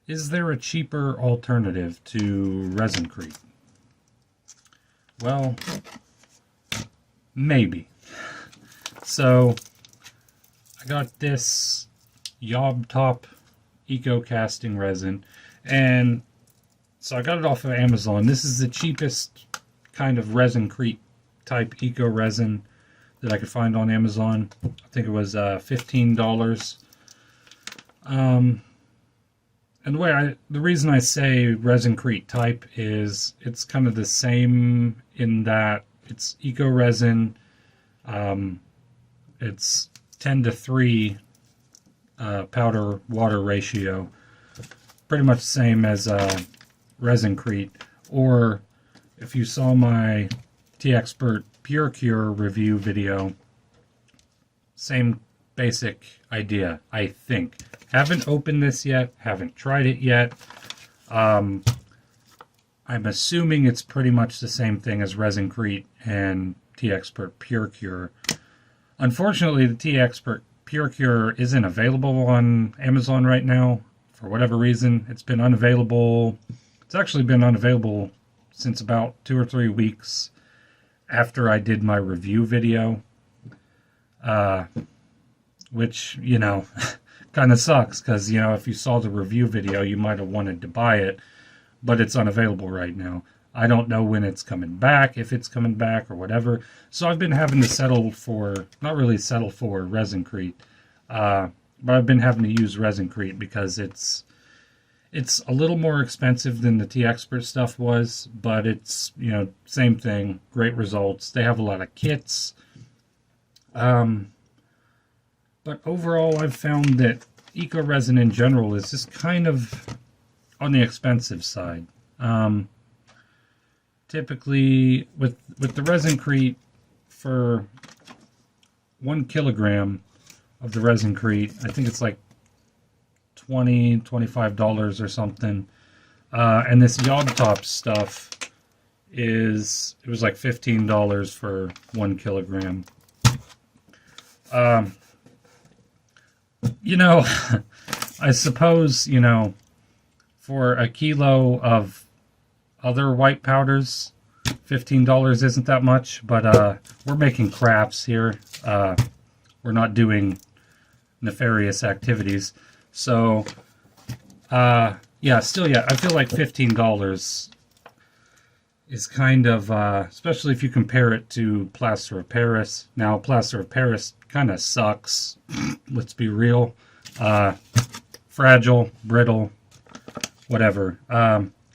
Is there a cheaper alternative to Resincrete? Well, maybe. So, I got this Yob Top Eco Casting Resin, and so I got it off of Amazon. This is the cheapest kind of Resincrete type eco resin that I could find on Amazon. I think it was $15. And the reason I say Resincrete type is it's kind of the same in that it's eco resin. It's 10:3 powder water ratio, pretty much the same as Resincrete. Or if you saw my T-Expert Pure Cure review video, same basic idea, I think. Haven't opened this yet, haven't tried it yet. I'm assuming it's pretty much the same thing as Resincrete and T-Expert Pure Cure. Unfortunately, the T-Expert Pure Cure isn't available on Amazon right now. For whatever reason, it's been unavailable. It's actually been unavailable since about 2 or 3 weeks after I did my review video. Which, you know, kind of sucks, because, you know, if you saw the review video, you might have wanted to buy it, but it's unavailable right now. I don't know when it's coming back, if it's coming back or whatever. So I've been having to settle for, not really settle for Resincrete, but I've been having to use Resincrete because it's a little more expensive than the T-Expert stuff was, but it's, you know, same thing, great results. They have a lot of kits. But overall, I've found that eco resin in general is just kind of on the expensive side. Typically, with the Resincrete, for 1 kilogram of the Resincrete, I think it's like $25 or something. And this Yob Top stuff it was like $15 for 1 kilogram. You know, I suppose, you know, for a kilo of other white powders, $15 isn't that much, but we're making crafts here. We're not doing nefarious activities. So, yeah, still, yeah, I feel like $15 is kind of, especially if you compare it to plaster of Paris. Now, plaster of Paris kind of sucks, let's be real. Fragile, brittle, whatever.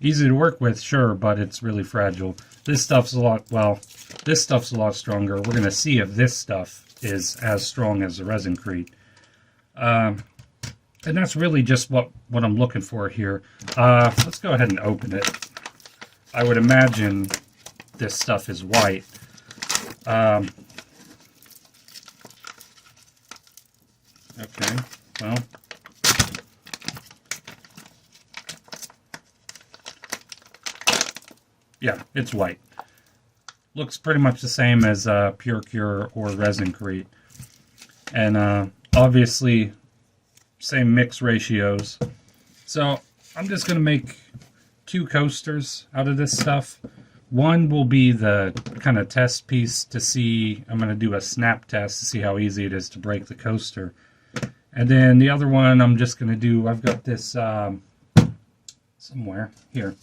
Easy to work with, sure, but it's really fragile. This stuff's a lot, well, this stuff's a lot stronger. We're going to see if this stuff is as strong as the Resincrete. And that's really just what I'm looking for here. Let's go ahead and open it. I would imagine this stuff is white. Okay, well. Yeah, it's white. Looks pretty much the same as Pure Cure or Resincrete. And obviously, same mix ratios. So, I'm just going to make 2 coasters out of this stuff. One will be the kind of test piece to see, I'm going to do a snap test to see how easy it is to break the coaster. And then the other one I'm just going to do, I've got this somewhere here.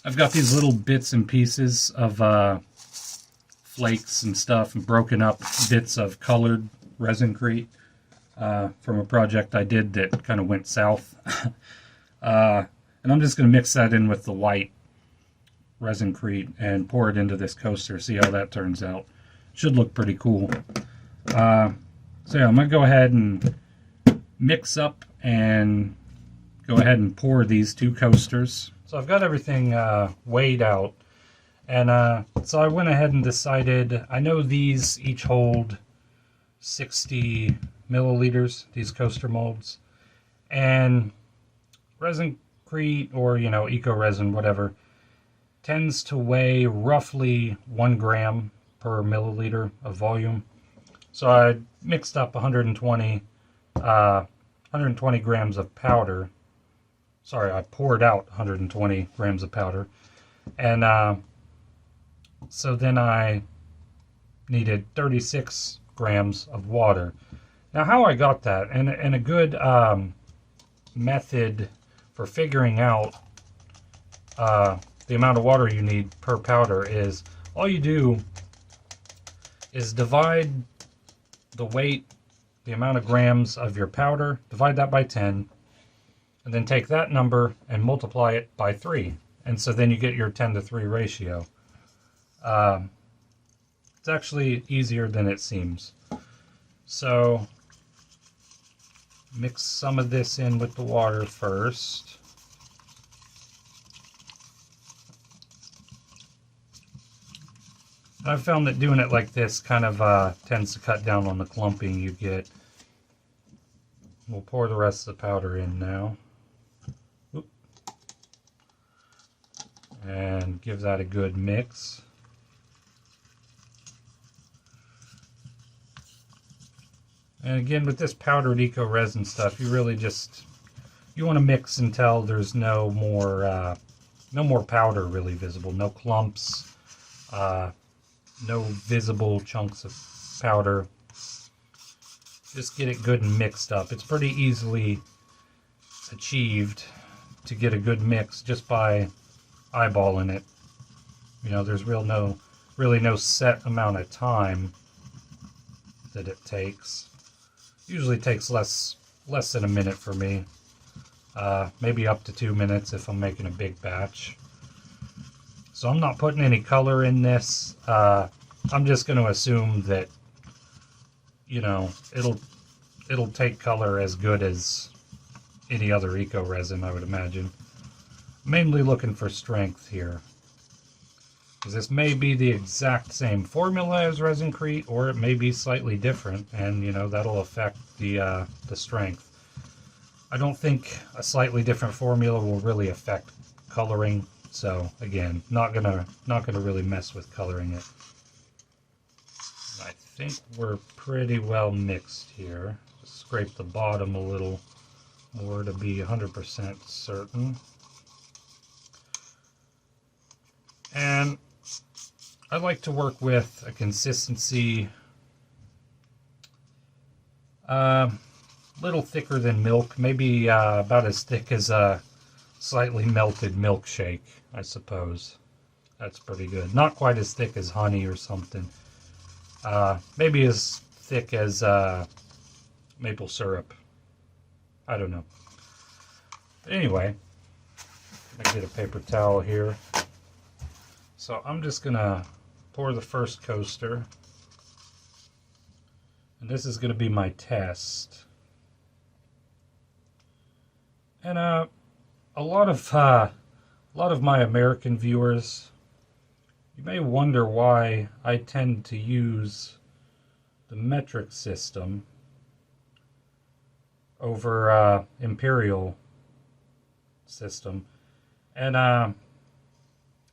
I've got these little bits and pieces of flakes and stuff and broken up bits of colored Resincrete from a project I did that kind of went south. And I'm just going to mix that in with the white Resincrete and pour it into this coaster, see how that turns out. Should look pretty cool. So yeah, I'm going to go ahead and mix up and go ahead and pour these 2 coasters. So I've got everything weighed out, and so I went ahead and decided, I know these each hold 60 milliliters, these coaster molds, and Resincrete, or, you know, eco resin, whatever, tends to weigh roughly 1 gram per milliliter of volume. So I mixed up 120 120 grams of powder. Sorry, I poured out 120 grams of powder. And so then I needed 36 grams of water. Now how I got that, and a good method for figuring out the amount of water you need per powder is, all you do is divide the weight, the amount of grams of your powder, divide that by 10, and then take that number and multiply it by 3. And so then you get your 10-to-3 ratio. It's actually easier than it seems. So mix some of this in with the water first. I've found that doing it like this kind of tends to cut down on the clumping you get. We'll pour the rest of the powder in now. Oop. And give that a good mix. And again, with this powdered eco resin stuff, you really just, you want to mix until there's no more powder really visible, no clumps, no visible chunks of powder. Just get it good and mixed up. It's pretty easily achieved to get a good mix just by eyeballing it. You know, there's really no set amount of time that it takes. Usually takes less than a minute for me. Maybe up to 2 minutes if I'm making a big batch. So I'm not putting any color in this. I'm just going to assume that, you know, it'll take color as good as any other eco resin, I would imagine. Mainly looking for strength here, because this may be the exact same formula as Resincrete, or it may be slightly different, and you know that'll affect the strength. I don't think a slightly different formula will really affect coloring. So again, not gonna really mess with coloring it. I think we're pretty well mixed here. Just scrape the bottom a little more to be 100% certain. And I like to work with a consistency little thicker than milk, maybe about as thick as a slightly melted milkshake, I suppose. That's pretty good. Not quite as thick as honey or something. Maybe as thick as maple syrup. I don't know. But anyway, I get a paper towel here. So I'm just gonna pour the first coaster, and this is gonna be my test. And a lot of my American viewers, you may wonder why I tend to use the metric system over imperial system, and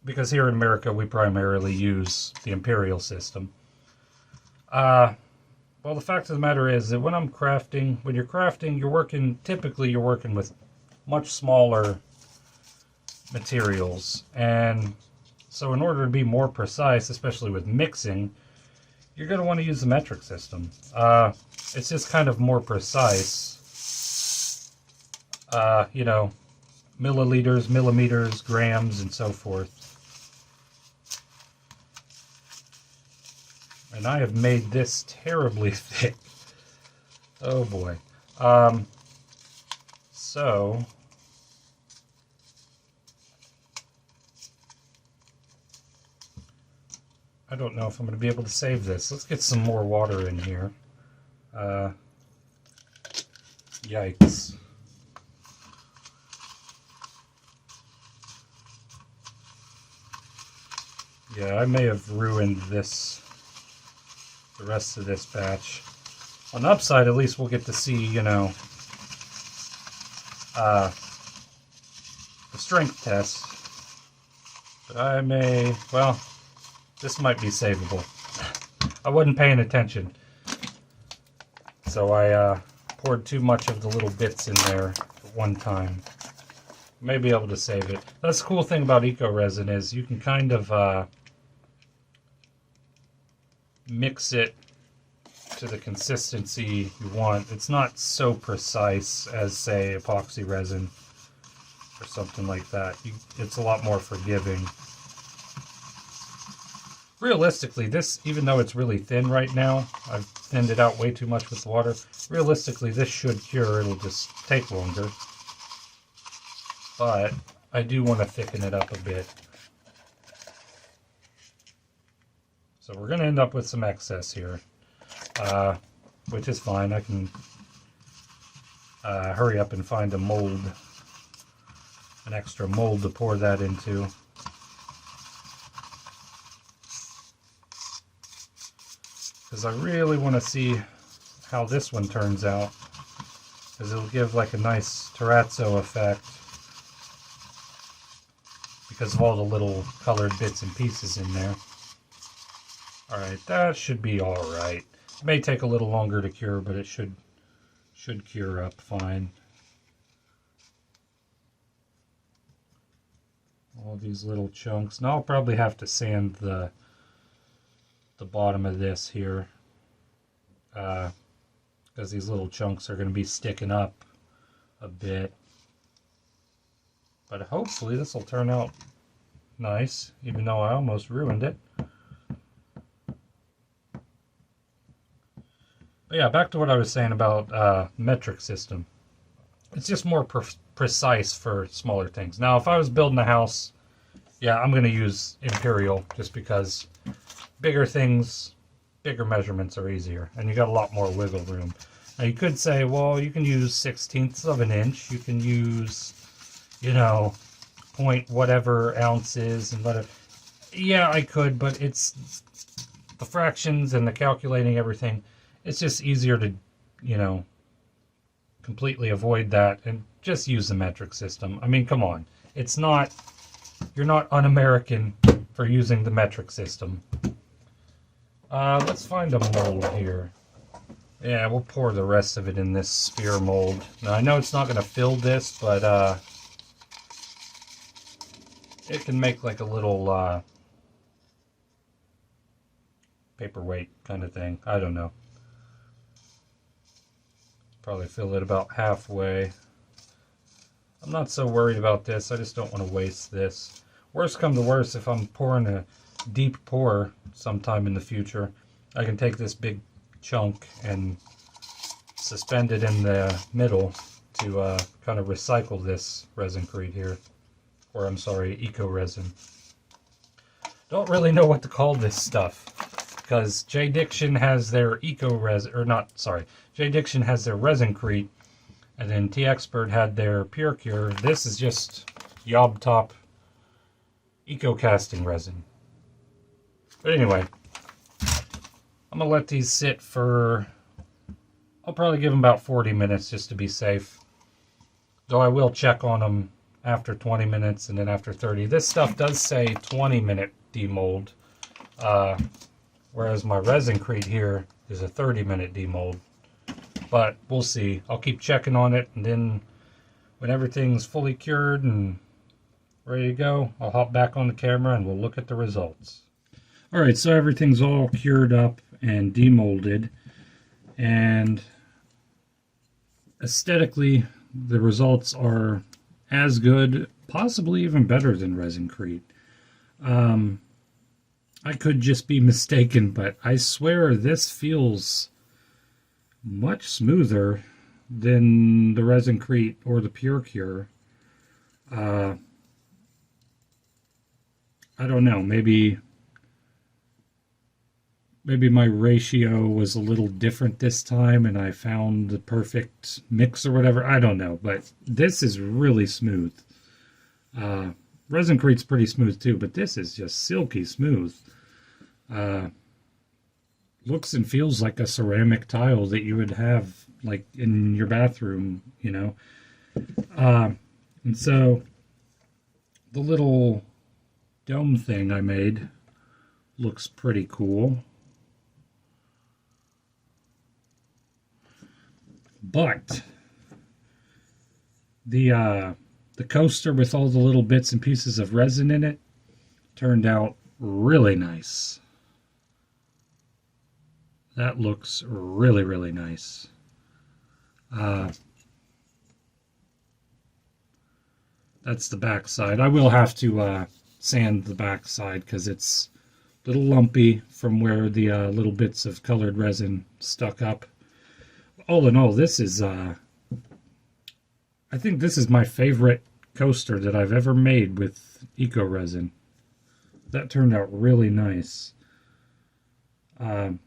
because here in America we primarily use the imperial system. Well, the fact of the matter is that when you're crafting, typically you're working with much smaller materials, and so in order to be more precise, especially with mixing, you're going to want to use the metric system. It's just kind of more precise, you know, milliliters, millimeters, grams, and so forth. And I have made this terribly thick. Oh boy. So I don't know if I'm going to be able to save this. Let's get some more water in here. Yikes. Yeah, I may have ruined the rest of this batch. On the upside, at least we'll get to see, you know, the strength test. But I may, well, this might be savable. I wasn't paying attention. So I poured too much of the little bits in there at one time. May be able to save it. That's the cool thing about eco resin is you can kind of mix it to the consistency you want. It's not so precise as, say, epoxy resin or something like that. It's a lot more forgiving. Realistically, this, even though it's really thin right now, I've thinned it out way too much with water. Realistically, this should cure. It'll just take longer. But I do want to thicken it up a bit. So we're going to end up with some excess here, which is fine. I can hurry up and find a mold, an extra mold to pour that into. Because I really want to see how this one turns out, because it'll give like a nice terrazzo effect because of all the little colored bits and pieces in there. Alright, that should be alright. It may take a little longer to cure, but it should cure up fine. All these little chunks. Now I'll probably have to sand the bottom of this here, because these little chunks are going to be sticking up a bit. But hopefully this will turn out nice, even though I almost ruined it. But yeah, back to what I was saying about metric system. It's just more precise for smaller things. Now, if I was building a house, yeah, I'm going to use imperial just because bigger things, bigger measurements are easier, and you got a lot more wiggle room. Now, you could say, well, you can use 1/16 of an inch. You can use, you know, point whatever ounces and whatever. Yeah, I could, but it's the fractions and the calculating everything. It's just easier to, you know, completely avoid that and just use the metric system. I mean, come on. It's not, you're not un-American for using the metric system. Let's find a mold here. Yeah, we'll pour the rest of it in this sphere mold. Now, I know it's not going to fill this, but it can make like a little paperweight kind of thing. I don't know. Probably fill it about halfway. I'm not so worried about this. I just don't want to waste this. Worst come to worst, if I'm pouring a deep pour sometime in the future, I can take this big chunk and suspend it in the middle to kind of recycle this resin-crete here. Or I'm sorry, eco resin. Don't really know what to call this stuff, because J-Diction has their eco resin, or not, sorry, J-Diction has their resin-crete, and then T-Expert had their pure cure. This is just Yob Top eco casting resin. But anyway, I'm gonna let these sit for, I'll probably give them about 40 minutes just to be safe. Though I will check on them after 20 minutes and then after 30. This stuff does say 20-minute demold, whereas my resin-crete here is a 30-minute demold. But we'll see. I'll keep checking on it, and then when everything's fully cured and ready to go, I'll hop back on the camera and we'll look at the results. Alright, so everything's all cured up and demolded, and aesthetically the results are as good, possibly even better than resin-crete. I could just be mistaken, but I swear this feels much smoother than the resin-crete or the pure cure. I don't know, maybe my ratio was a little different this time and I found the perfect mix or whatever. I don't know, but this is really smooth. Resin-crete's pretty smooth too, but this is just silky smooth. Looks and feels like a ceramic tile that you would have like in your bathroom, you know. And so the little dome thing I made looks pretty cool. But the coaster with all the little bits and pieces of resin in it turned out really nice. That looks really, really nice. That's the back side. I will have to sand the back side because it's a little lumpy from where the little bits of colored resin stuck up. All in all, this is, I think this is my favorite coaster that I've ever made with eco resin. That turned out really nice. And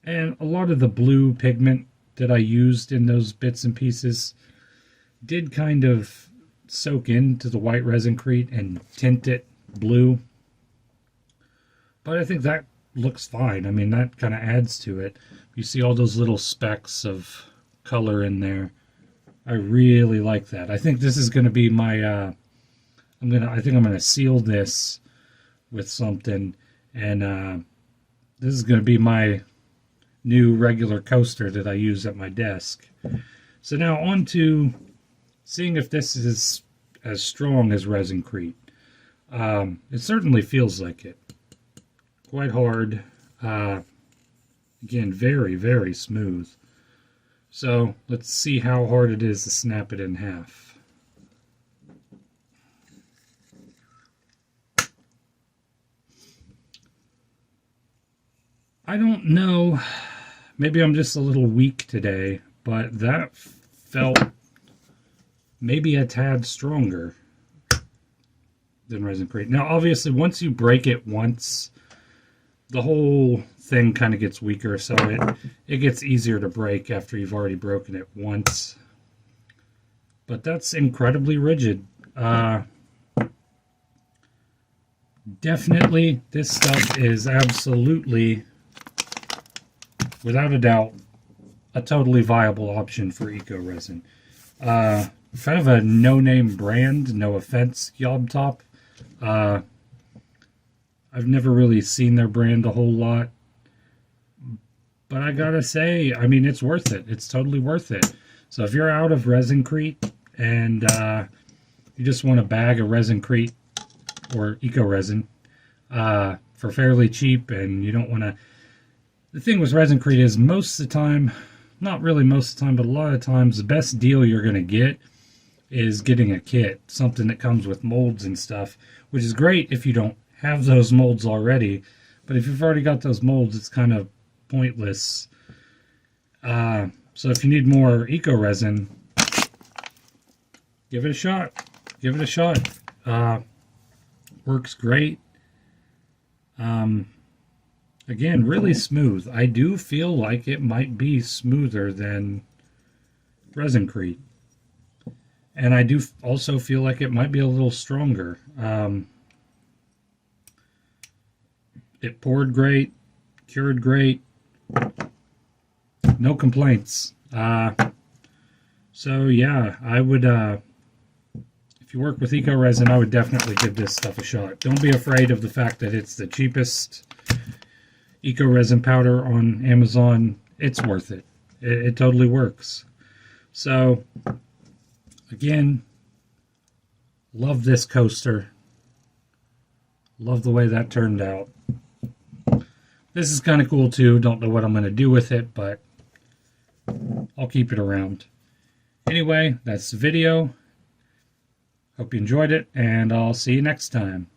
a lot of the blue pigment that I used in those bits and pieces did kind of soak into the white resin-crete and tint it blue. But I think that looks fine. I mean, that kind of adds to it. You see all those little specks of color in there. I really like that. I think this is going to be my I think I'm going to seal this with something, and this is going to be my new regular coaster that I use at my desk. So now on to seeing if this is as strong as resin-crete. It certainly feels like it. Quite hard. Again, very, very smooth. So let's see how hard it is to snap it in half. I don't know. Maybe I'm just a little weak today, but that felt maybe a tad stronger than resin-crete. Now, obviously, once you break it once, the whole thing kind of gets weaker, so it gets easier to break after you've already broken it once. But that's incredibly rigid. Definitely, this stuff is absolutely, without a doubt, a totally viable option for eco resin. Kind of a no-name brand, no offense, Yob Top. I've never really seen their brand a whole lot. But I gotta say, I mean, it's worth it. It's totally worth it. So if you're out of resin-crete and you just want a bag of resin-crete or eco resin for fairly cheap, and you don't want to... The thing with resin-crete is most of the time, not really most of the time, but a lot of times, the best deal you're going to get is getting a kit, something that comes with molds and stuff, which is great if you don't have those molds already. But if you've already got those molds, it's kind of pointless. So if you need more eco resin, give it a shot. Give it a shot. Works great. Again, really smooth. I do feel like it might be smoother than resin-crete. And I do also feel like it might be a little stronger. It poured great, cured great, no complaints. So yeah, I would, if you work with eco resin, I would definitely give this stuff a shot. Don't be afraid of the fact that it's the cheapest eco resin powder on Amazon. It's worth it. It totally works. So again, love this coaster. Love the way that turned out. This is kind of cool too. Don't know what I'm going to do with it, but I'll keep it around. Anyway, that's the video. Hope you enjoyed it, and I'll see you next time.